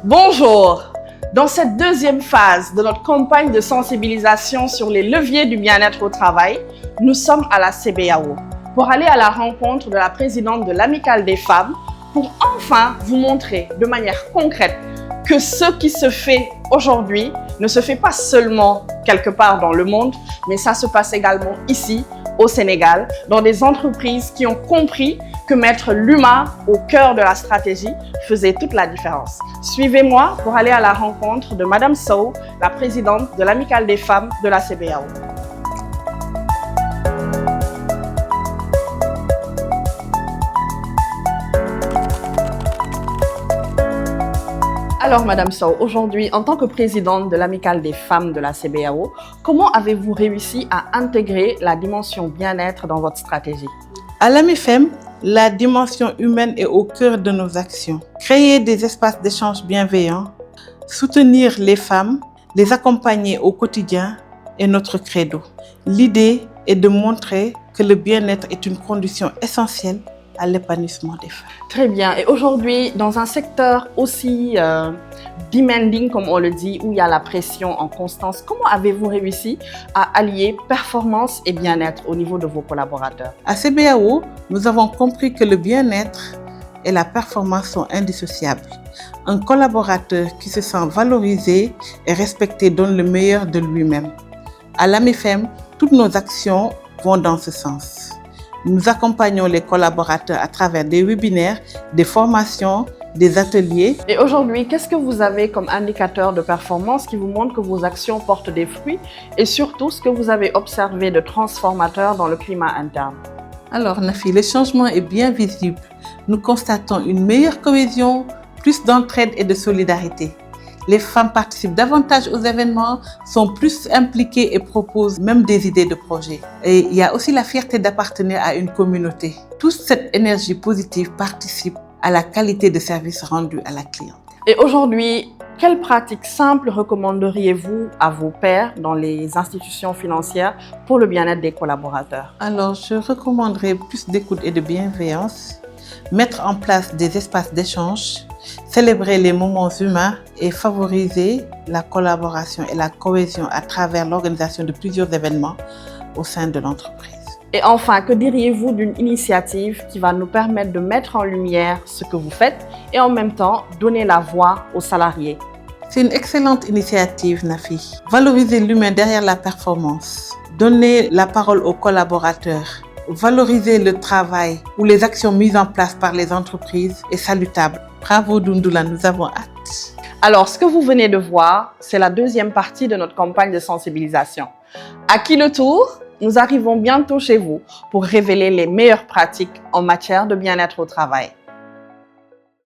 Bonjour! Dans cette deuxième phase de notre campagne de sensibilisation sur les leviers du bien-être au travail, nous sommes à la CBAO pour aller à la rencontre de la présidente de l'Amicale des femmes pour enfin vous montrer de manière concrète que ce qui se fait aujourd'hui ne se fait pas seulement quelque part dans le monde, mais ça se passe également ici, au Sénégal, dans des entreprises qui ont compris que mettre l'humain au cœur de la stratégie faisait toute la différence. Suivez-moi pour aller à la rencontre de Madame Sow, la présidente de l'Amicale des femmes de la CBAO. Alors, Madame Sow, aujourd'hui, en tant que présidente de l'Amicale des femmes de la CBAO, comment avez-vous réussi à intégrer la dimension bien-être dans votre stratégie? À l'AMIFEM, la dimension humaine est au cœur de nos actions. Créer des espaces d'échange bienveillants, soutenir les femmes, les accompagner au quotidien est notre credo. L'idée est de montrer que le bien-être est une condition essentielle à l'épanouissement des femmes. Très bien. Et aujourd'hui, dans un secteur aussi demanding, comme on le dit, où il y a la pression en constance, comment avez-vous réussi à allier performance et bien-être au niveau de vos collaborateurs? À CBAO, nous avons compris que le bien-être et la performance sont indissociables. Un collaborateur qui se sent valorisé et respecté donne le meilleur de lui-même. À l'AMIFEM, toutes nos actions vont dans ce sens. Nous accompagnons les collaborateurs à travers des webinaires, des formations, des ateliers. Et aujourd'hui, qu'est-ce que vous avez comme indicateur de performance qui vous montre que vos actions portent des fruits et surtout ce que vous avez observé de transformateur dans le climat interne? Alors Nafi, le changement est bien visible. Nous constatons une meilleure cohésion, plus d'entraide et de solidarité. Les femmes participent davantage aux événements, sont plus impliquées et proposent même des idées de projets. Et il y a aussi la fierté d'appartenir à une communauté. Toute cette énergie positive participe à la qualité de service rendu à la clientèle. Et aujourd'hui, quelles pratiques simples recommanderiez-vous à vos pairs dans les institutions financières pour le bien-être des collaborateurs? Alors, je recommanderais plus d'écoute et de bienveillance, mettre en place des espaces d'échange, célébrer les moments humains et favoriser la collaboration et la cohésion à travers l'organisation de plusieurs événements au sein de l'entreprise. Et enfin, que diriez-vous d'une initiative qui va nous permettre de mettre en lumière ce que vous faites et en même temps donner la voix aux salariés? C'est une excellente initiative, Nafi. Valoriser l'humain derrière la performance, donner la parole aux collaborateurs, valoriser le travail ou les actions mises en place par les entreprises est salutable. Bravo Dundula, nous avons hâte. Alors, ce que vous venez de voir, c'est la deuxième partie de notre campagne de sensibilisation. À qui le tour? Nous arrivons bientôt chez vous pour révéler les meilleures pratiques en matière de bien-être au travail.